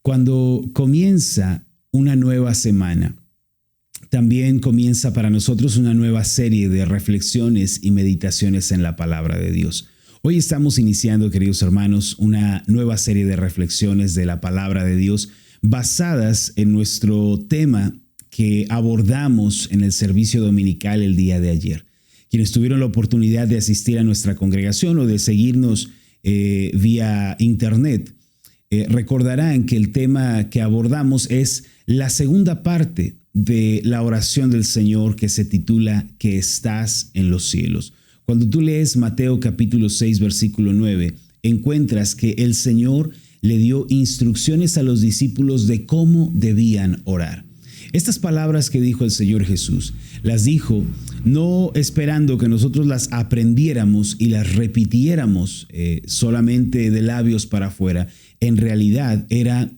Cuando comienza una nueva semana, también comienza para nosotros una nueva serie de reflexiones y meditaciones en la palabra de Dios. Hoy estamos iniciando, queridos hermanos, una nueva serie de reflexiones de la palabra de Dios basadas en nuestro tema que abordamos en el servicio dominical el día de ayer. Quienes tuvieron la oportunidad de asistir a nuestra congregación o de seguirnos vía internet, recordarán que el tema que abordamos es la segunda parte de la oración del Señor que se titula Que estás en los cielos. Cuando tú lees Mateo capítulo 6, versículo 9, encuentras que el Señor le dio instrucciones a los discípulos de cómo debían orar. Estas palabras que dijo el Señor Jesús, las dijo no esperando que nosotros las aprendiéramos y las repitiéramos solamente de labios para afuera. En realidad era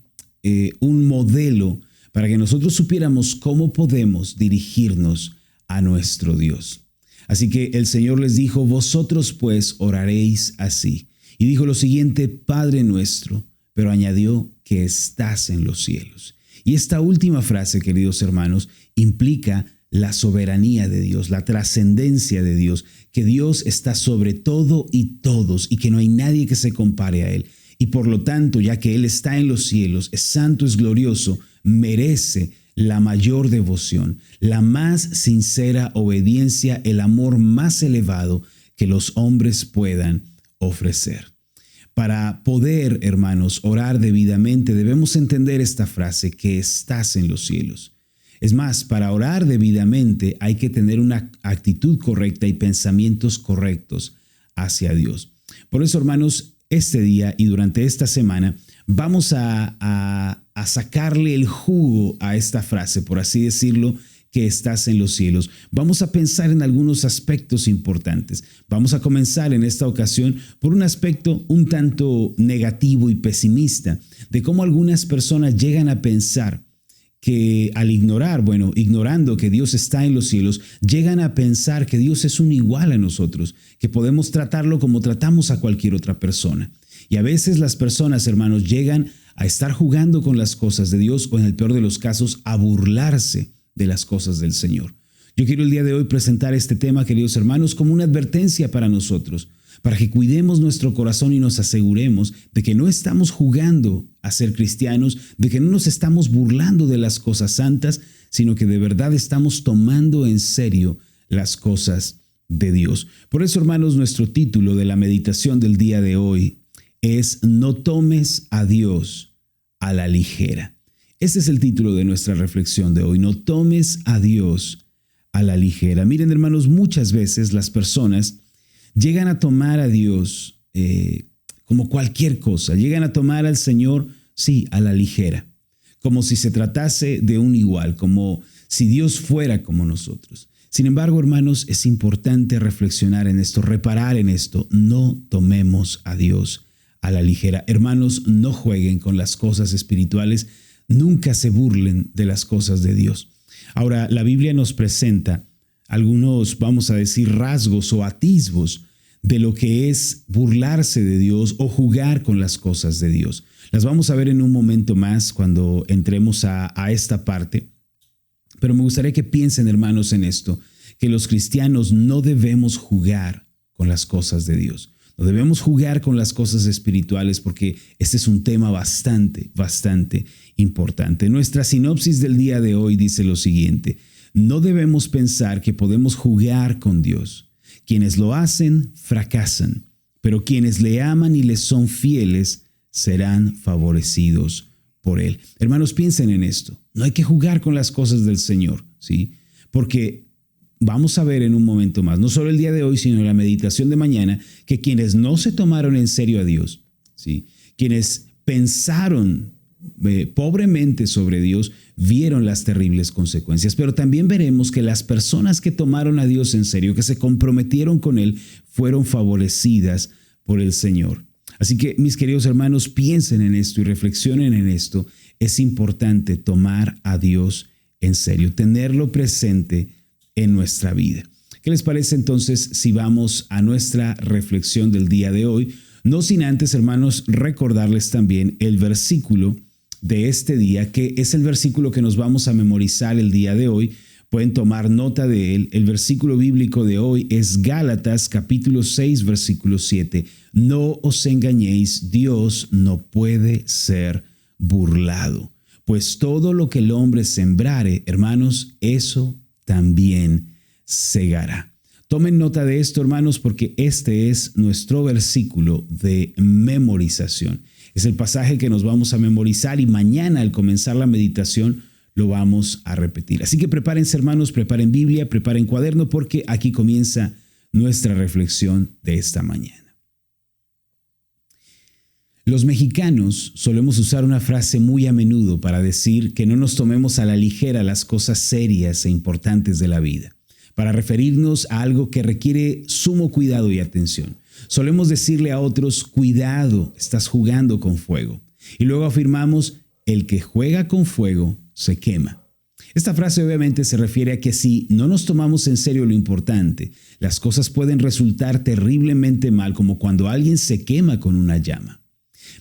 un modelo para que nosotros supiéramos cómo podemos dirigirnos a nuestro Dios. Así que el Señor les dijo, vosotros pues oraréis así. Y dijo lo siguiente, Padre nuestro, pero añadió que estás en los cielos. Y esta última frase, queridos hermanos, implica la soberanía de Dios, la trascendencia de Dios, que Dios está sobre todo y todos y que no hay nadie que se compare a Él. Y por lo tanto, ya que Él está en los cielos, es santo, es glorioso, merece la mayor devoción, la más sincera obediencia, el amor más elevado que los hombres puedan ofrecer. Para poder, hermanos, orar debidamente, debemos entender esta frase, que estás en los cielos. Es más, para orar debidamente hay que tener una actitud correcta y pensamientos correctos hacia Dios. Por eso, hermanos, este día y durante esta semana vamos a sacarle el jugo a esta frase, por así decirlo, que estás en los cielos. Vamos a pensar en algunos aspectos importantes. Vamos a comenzar en esta ocasión por un aspecto un tanto negativo y pesimista, de cómo algunas personas llegan a pensar que al ignorando que Dios está en los cielos, llegan a pensar que Dios es un igual a nosotros, que podemos tratarlo como tratamos a cualquier otra persona. Y a veces las personas, hermanos, llegan a estar jugando con las cosas de Dios o en el peor de los casos a burlarse de las cosas del Señor. Yo quiero el día de hoy presentar este tema, queridos hermanos, como una advertencia para nosotros, para que cuidemos nuestro corazón y nos aseguremos de que no estamos jugando a ser cristianos, de que no nos estamos burlando de las cosas santas, sino que de verdad estamos tomando en serio las cosas de Dios. Por eso, hermanos, nuestro título de la meditación del día de hoy es No tomes a Dios a la ligera. Ese es el título de nuestra reflexión de hoy. No tomes a Dios a la ligera. Miren, hermanos, muchas veces las personas llegan a tomar a Dios como cualquier cosa. Llegan a tomar al Señor, sí, a la ligera. Como si se tratase de un igual, como si Dios fuera como nosotros. Sin embargo, hermanos, es importante reflexionar en esto, reparar en esto. No tomemos a Dios a la ligera. Hermanos, no jueguen con las cosas espirituales. Nunca se burlen de las cosas de Dios. Ahora, la Biblia nos presenta algunos, vamos a decir, rasgos o atisbos de lo que es burlarse de Dios o jugar con las cosas de Dios. Las vamos a ver en un momento más cuando entremos a esta parte. Pero me gustaría que piensen, hermanos, en esto, que los cristianos no debemos jugar con las cosas de Dios. No debemos jugar con las cosas espirituales porque este es un tema bastante importante. Nuestra sinopsis del día de hoy dice lo siguiente: no debemos pensar que podemos jugar con Dios. Quienes lo hacen fracasan, pero quienes le aman y le son fieles serán favorecidos por Él. Hermanos, piensen en esto. No hay que jugar con las cosas del Señor, ¿sí? Porque vamos a ver en un momento más, no solo el día de hoy, sino en la meditación de mañana, que quienes no se tomaron en serio a Dios, ¿sí? Quienes pensaron pobremente sobre Dios, vieron las terribles consecuencias. Pero también veremos que las personas que tomaron a Dios en serio, que se comprometieron con Él, fueron favorecidas por el Señor. Así que, mis queridos hermanos, piensen en esto y reflexionen en esto. Es importante tomar a Dios en serio, tenerlo presente en nuestra vida. ¿Qué les parece entonces si vamos a nuestra reflexión del día de hoy? No sin antes, hermanos, recordarles también el versículo de este día, que es el versículo que nos vamos a memorizar el día de hoy. Pueden tomar nota de él. El versículo bíblico de hoy es Gálatas capítulo 6, versículo 7. No os engañéis, Dios no puede ser burlado. Pues todo lo que el hombre sembrare, hermanos, eso también segará. Tomen nota de esto, hermanos, porque este es nuestro versículo de memorización. Es el pasaje que nos vamos a memorizar y mañana al comenzar la meditación lo vamos a repetir. Así que prepárense, hermanos, preparen Biblia, preparen cuaderno, porque aquí comienza nuestra reflexión de esta mañana. Los mexicanos solemos usar una frase muy a menudo para decir que no nos tomemos a la ligera las cosas serias e importantes de la vida, para referirnos a algo que requiere sumo cuidado y atención. Solemos decirle a otros, cuidado, estás jugando con fuego. Y luego afirmamos, el que juega con fuego se quema. Esta frase obviamente se refiere a que si no nos tomamos en serio lo importante, las cosas pueden resultar terriblemente mal, como cuando alguien se quema con una llama.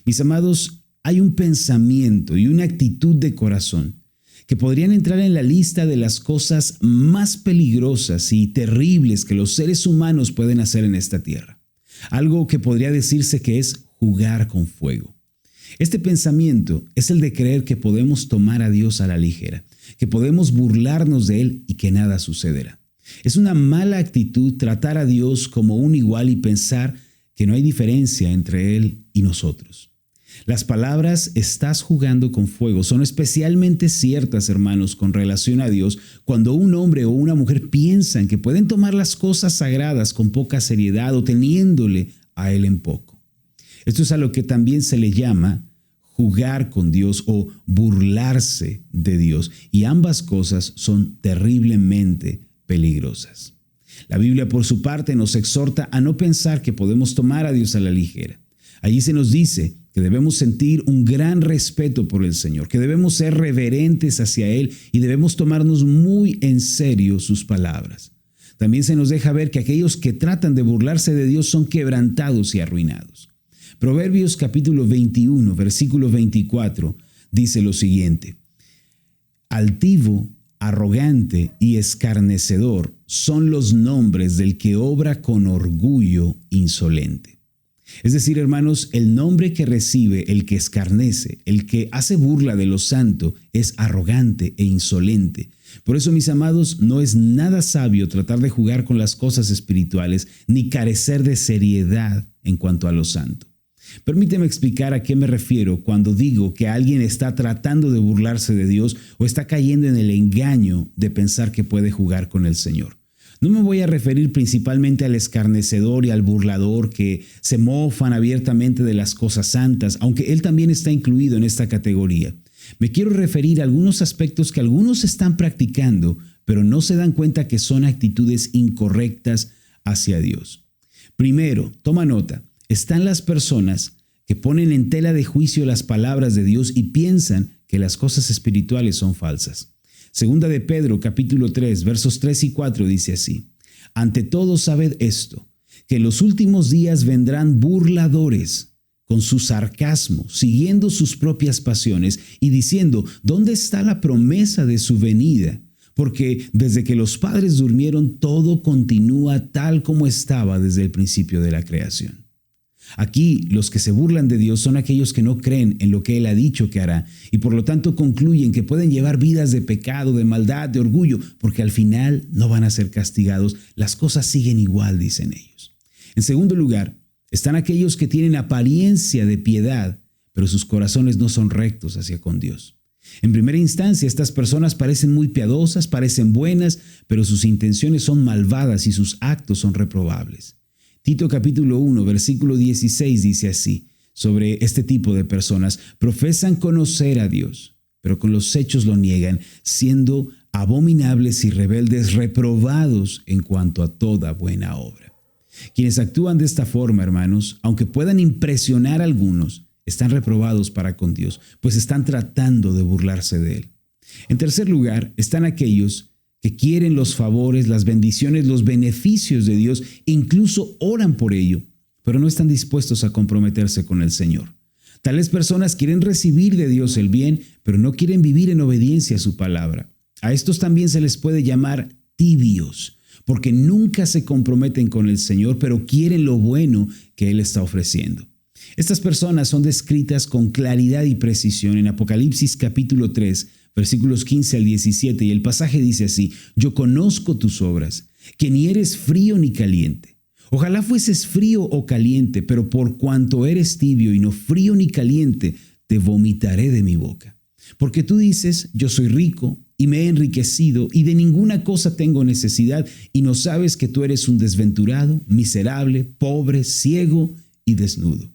Mis amados, hay un pensamiento y una actitud de corazón que podrían entrar en la lista de las cosas más peligrosas y terribles que los seres humanos pueden hacer en esta tierra. Algo que podría decirse que es jugar con fuego. Este pensamiento es el de creer que podemos tomar a Dios a la ligera, que podemos burlarnos de Él y que nada sucederá. Es una mala actitud tratar a Dios como un igual y pensar que no hay diferencia entre Él y nosotros. Las palabras "estás jugando con fuego" son especialmente ciertas, hermanos, con relación a Dios, cuando un hombre o una mujer piensan que pueden tomar las cosas sagradas con poca seriedad o teniéndole a Él en poco. Esto es a lo que también se le llama jugar con Dios o burlarse de Dios, y ambas cosas son terriblemente peligrosas. La Biblia, por su parte, nos exhorta a no pensar que podemos tomar a Dios a la ligera. Allí se nos dice que debemos sentir un gran respeto por el Señor, que debemos ser reverentes hacia Él y debemos tomarnos muy en serio sus palabras. También se nos deja ver que aquellos que tratan de burlarse de Dios son quebrantados y arruinados. Proverbios capítulo 21, versículo 24, dice lo siguiente: altivo, arrogante y escarnecedor son los nombres del que obra con orgullo insolente. Es decir, hermanos, el nombre que recibe el que escarnece, el que hace burla de lo santo, es arrogante e insolente. Por eso, mis amados, no es nada sabio tratar de jugar con las cosas espirituales ni carecer de seriedad en cuanto a lo santo. Permíteme explicar a qué me refiero cuando digo que alguien está tratando de burlarse de Dios o está cayendo en el engaño de pensar que puede jugar con el Señor. No me voy a referir principalmente al escarnecedor y al burlador que se mofan abiertamente de las cosas santas, aunque él también está incluido en esta categoría. Me quiero referir a algunos aspectos que algunos están practicando, pero no se dan cuenta que son actitudes incorrectas hacia Dios. Primero, toma nota, están las personas que ponen en tela de juicio las palabras de Dios y piensan que las cosas espirituales son falsas. Segunda de Pedro, capítulo 3, versos 3 y 4 dice así: ante todo sabed esto, que en los últimos días vendrán burladores con su sarcasmo, siguiendo sus propias pasiones y diciendo, ¿dónde está la promesa de su venida? Porque desde que los padres durmieron, todo continúa tal como estaba desde el principio de la creación. Aquí los que se burlan de Dios son aquellos que no creen en lo que Él ha dicho que hará y por lo tanto concluyen que pueden llevar vidas de pecado, de maldad, de orgullo, porque al final no van a ser castigados. Las cosas siguen igual, dicen ellos. En segundo lugar, están aquellos que tienen apariencia de piedad, pero sus corazones no son rectos hacia con Dios. En primera instancia, estas personas parecen muy piadosas, parecen buenas, pero sus intenciones son malvadas y sus actos son reprobables. Tito capítulo 1, versículo 16 dice así, sobre este tipo de personas: profesan conocer a Dios, pero con los hechos lo niegan, siendo abominables y rebeldes, reprobados en cuanto a toda buena obra. Quienes actúan de esta forma, hermanos, aunque puedan impresionar a algunos, están reprobados para con Dios, pues están tratando de burlarse de Él. En tercer lugar, están aquellos que quieren los favores, las bendiciones, los beneficios de Dios, incluso oran por ello, pero no están dispuestos a comprometerse con el Señor. Tales personas quieren recibir de Dios el bien, pero no quieren vivir en obediencia a su palabra. A estos también se les puede llamar tibios, porque nunca se comprometen con el Señor, pero quieren lo bueno que Él está ofreciendo. Estas personas son descritas con claridad y precisión en Apocalipsis capítulo 3, versículos 15 al 17, y el pasaje dice así: Yo conozco tus obras, que ni eres frío ni caliente. Ojalá fueses frío o caliente, pero por cuanto eres tibio y no frío ni caliente, te vomitaré de mi boca. Porque tú dices: yo soy rico y me he enriquecido y de ninguna cosa tengo necesidad, y no sabes que tú eres un desventurado, miserable, pobre, ciego y desnudo.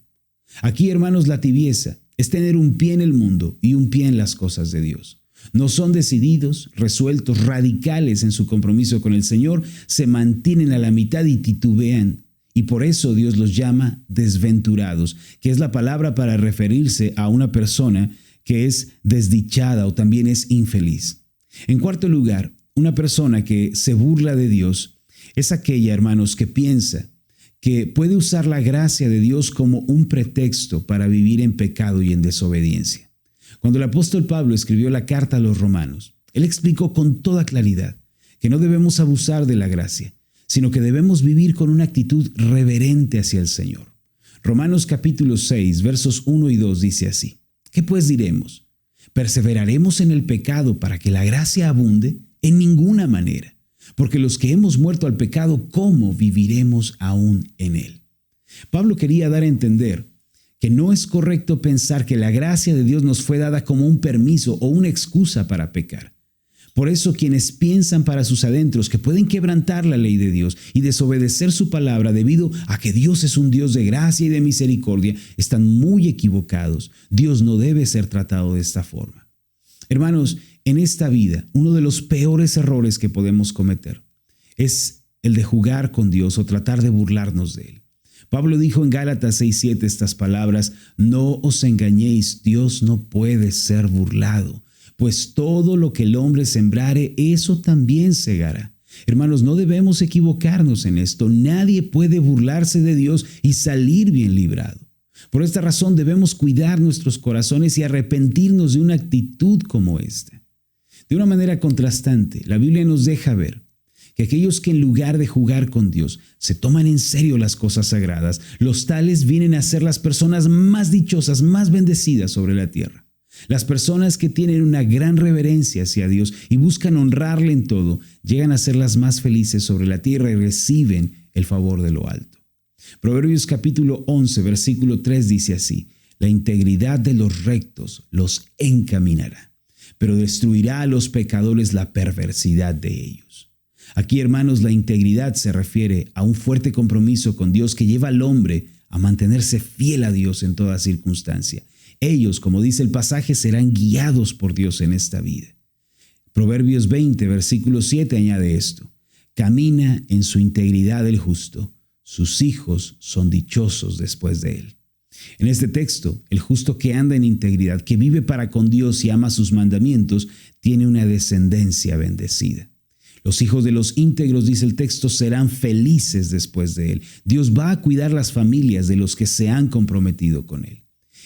Aquí, hermanos, la tibieza es tener un pie en el mundo y un pie en las cosas de Dios. No son decididos, resueltos, radicales en su compromiso con el Señor, se mantienen a la mitad y titubean. Y por eso Dios los llama desventurados, que es la palabra para referirse a una persona que es desdichada o también es infeliz. En cuarto lugar, una persona que se burla de Dios es aquella, hermanos, que piensa que puede usar la gracia de Dios como un pretexto para vivir en pecado y en desobediencia. Cuando el apóstol Pablo escribió la carta a los romanos, él explicó con toda claridad que no debemos abusar de la gracia, sino que debemos vivir con una actitud reverente hacia el Señor. Romanos capítulo 6, versos 1 y 2 dice así: ¿Qué pues diremos? ¿Perseveraremos en el pecado para que la gracia abunde? En ninguna manera. Porque los que hemos muerto al pecado, ¿cómo viviremos aún en él? Pablo quería dar a entender que no es correcto pensar que la gracia de Dios nos fue dada como un permiso o una excusa para pecar. Por eso quienes piensan para sus adentros que pueden quebrantar la ley de Dios y desobedecer su palabra debido a que Dios es un Dios de gracia y de misericordia, están muy equivocados. Dios no debe ser tratado de esta forma. Hermanos, en esta vida, uno de los peores errores que podemos cometer es el de jugar con Dios o tratar de burlarnos de Él. Pablo dijo en Gálatas 6:7 estas palabras: No os engañéis, Dios no puede ser burlado, pues todo lo que el hombre sembrare, eso también segará. Hermanos, no debemos equivocarnos en esto. Nadie puede burlarse de Dios y salir bien librado. Por esta razón debemos cuidar nuestros corazones y arrepentirnos de una actitud como esta. De una manera contrastante, la Biblia nos deja ver que aquellos que en lugar de jugar con Dios se toman en serio las cosas sagradas, los tales vienen a ser las personas más dichosas, más bendecidas sobre la tierra. Las personas que tienen una gran reverencia hacia Dios y buscan honrarle en todo, llegan a ser las más felices sobre la tierra y reciben el favor de lo alto. Proverbios capítulo 11, versículo 3 dice así: La integridad de los rectos los encaminará, pero destruirá a los pecadores la perversidad de ellos. Aquí, hermanos, la integridad se refiere a un fuerte compromiso con Dios que lleva al hombre a mantenerse fiel a Dios en toda circunstancia. Ellos, como dice el pasaje, serán guiados por Dios en esta vida. Proverbios 20, versículo 7 añade esto: Camina en su integridad el justo, sus hijos son dichosos después de él. En este texto, el justo que anda en integridad, que vive para con Dios y ama sus mandamientos, tiene una descendencia bendecida. Los hijos de los íntegros, dice el texto, serán felices después de él. Dios va a cuidar las familias de los que se han comprometido con él.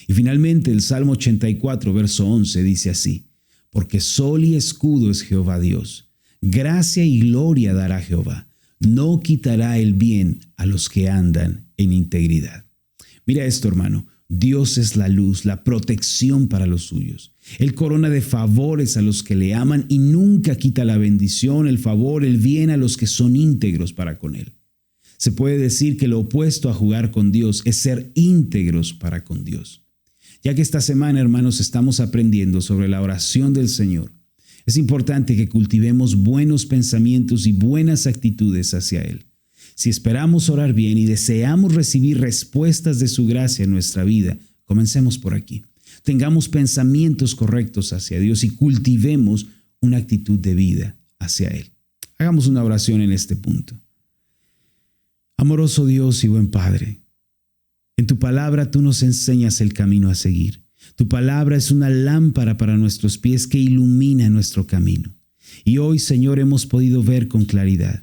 Y finalmente el Salmo 84, verso 11 dice así: Porque sol y escudo es Jehová Dios, gracia y gloria dará Jehová, no quitará el bien a los que andan en integridad. Mira esto, hermano, Dios es la luz, la protección para los suyos. Él corona de favores a los que le aman y nunca quita la bendición, el favor, el bien a los que son íntegros para con Él. Se puede decir que lo opuesto a jugar con Dios es ser íntegros para con Dios. Ya que esta semana, hermanos, estamos aprendiendo sobre la oración del Señor, es importante que cultivemos buenos pensamientos y buenas actitudes hacia Él. Si esperamos orar bien y deseamos recibir respuestas de su gracia en nuestra vida, comencemos por aquí. Tengamos pensamientos correctos hacia Dios y cultivemos una actitud de vida hacia Él. Hagamos una oración en este punto. Amoroso Dios y buen Padre, en tu palabra tú nos enseñas el camino a seguir. Tu palabra es una lámpara para nuestros pies que ilumina nuestro camino. Y hoy, Señor, hemos podido ver con claridad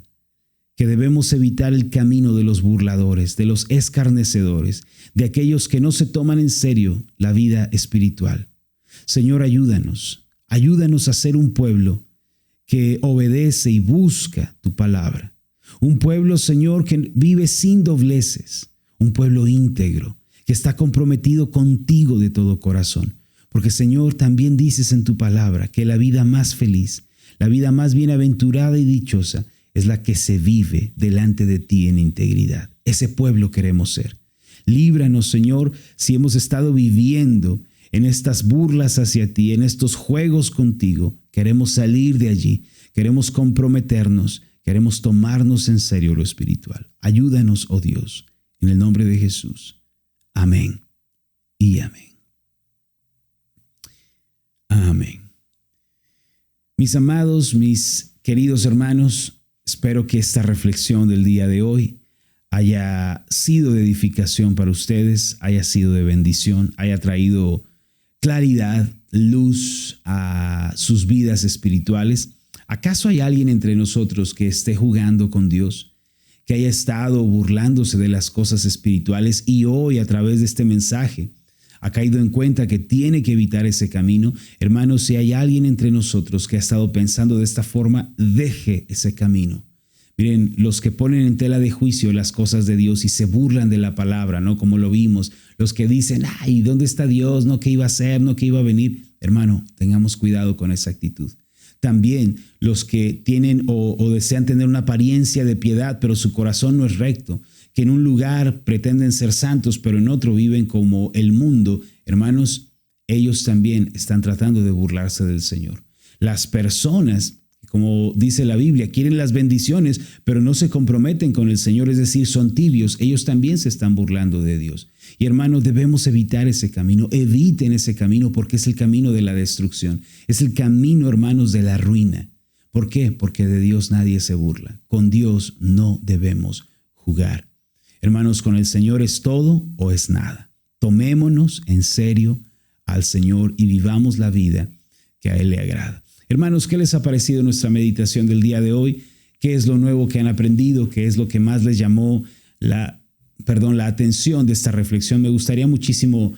que debemos evitar el camino de los burladores, de los escarnecedores, de aquellos que no se toman en serio la vida espiritual. Señor, ayúdanos a ser un pueblo que obedece y busca tu palabra. Un pueblo, Señor, que vive sin dobleces, un pueblo íntegro, que está comprometido contigo de todo corazón. Porque, Señor, también dices en tu palabra que la vida más feliz, la vida más bienaventurada y dichosa es la que se vive delante de ti en integridad. Ese pueblo queremos ser. Líbranos, Señor, si hemos estado viviendo en estas burlas hacia ti, en estos juegos contigo. Queremos salir de allí, queremos comprometernos, queremos tomarnos en serio lo espiritual. Ayúdanos, oh Dios, en el nombre de Jesús. Amén y amén. Amén. Mis amados, mis queridos hermanos, espero que esta reflexión del día de hoy haya sido de edificación para ustedes, haya sido de bendición, haya traído claridad, luz a sus vidas espirituales. ¿Acaso hay alguien entre nosotros que esté jugando con Dios, que haya estado burlándose de las cosas espirituales y hoy a través de este mensaje ha caído en cuenta que tiene que evitar ese camino? Hermanos, si hay alguien entre nosotros que ha estado pensando de esta forma, deje ese camino. Miren, los que ponen en tela de juicio las cosas de Dios y se burlan de la palabra, ¿no? Como lo vimos, los que dicen, ay, ¿dónde está Dios? ¿No? ¿Qué iba a hacer? ¿No? ¿Qué iba a venir? Hermano, tengamos cuidado con esa actitud. También los que tienen o desean tener una apariencia de piedad, pero su corazón no es recto, que en un lugar pretenden ser santos, pero en otro viven como el mundo. Hermanos, ellos también están tratando de burlarse del Señor. Las personas, como dice la Biblia, quieren las bendiciones, pero no se comprometen con el Señor, es decir, son tibios. Ellos también se están burlando de Dios. Y hermanos, debemos evitar ese camino. Eviten ese camino porque es el camino de la destrucción. Es el camino, hermanos, de la ruina. ¿Por qué? Porque de Dios nadie se burla. Con Dios no debemos jugar. Hermanos, con el Señor es todo o es nada. Tomémonos en serio al Señor y vivamos la vida que a Él le agrada. Hermanos, ¿qué les ha parecido nuestra meditación del día de hoy? ¿Qué es lo nuevo que han aprendido? ¿Qué es lo que más les llamó la atención de esta reflexión? Me gustaría muchísimo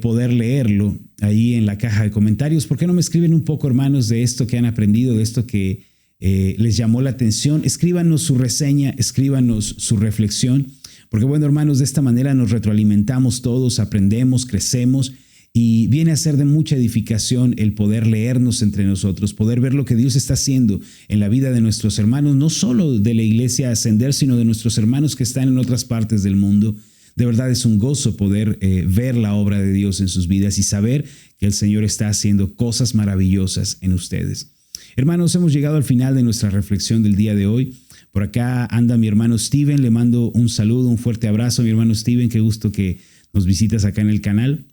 poder leerlo ahí en la caja de comentarios. ¿Por qué no me escriben un poco, hermanos, de esto que han aprendido, de esto que les llamó la atención? Escríbanos su reseña, escríbanos su reflexión, porque bueno, hermanos, de esta manera nos retroalimentamos todos, aprendemos, crecemos. Y viene a ser de mucha edificación el poder leernos entre nosotros, poder ver lo que Dios está haciendo en la vida de nuestros hermanos, no solo de la iglesia Ascender, sino de nuestros hermanos que están en otras partes del mundo. De verdad es un gozo poder ver la obra de Dios en sus vidas y saber que el Señor está haciendo cosas maravillosas en ustedes. Hermanos, hemos llegado al final de nuestra reflexión del día de hoy. Por acá anda mi hermano Steven, le mando un saludo, un fuerte abrazo, mi hermano Steven, qué gusto que nos visitas acá en el canal.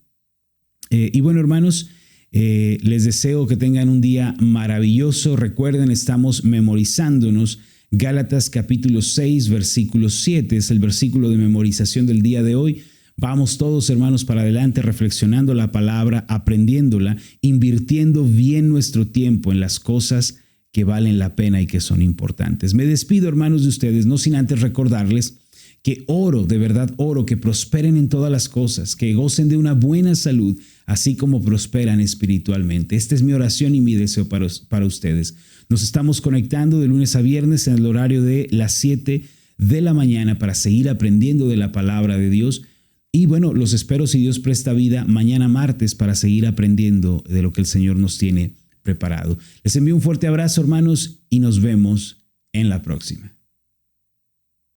Y bueno, hermanos, les deseo que tengan un día maravilloso. Recuerden, estamos memorizándonos Gálatas capítulo 6, versículo 7. Es el versículo de memorización del día de hoy. Vamos todos, hermanos, para adelante, reflexionando la palabra, aprendiéndola, invirtiendo bien nuestro tiempo en las cosas que valen la pena y que son importantes. Me despido, hermanos, de ustedes, no sin antes recordarles que oro, de verdad oro, que prosperen en todas las cosas, que gocen de una buena salud, así como prosperan espiritualmente. Esta es mi oración y mi deseo para ustedes. Nos estamos conectando de lunes a viernes en el horario de las 7 de la mañana para seguir aprendiendo de la palabra de Dios. Y bueno, los espero, si Dios presta vida, mañana martes para seguir aprendiendo de lo que el Señor nos tiene preparado. Les envío un fuerte abrazo, hermanos, y nos vemos en la próxima.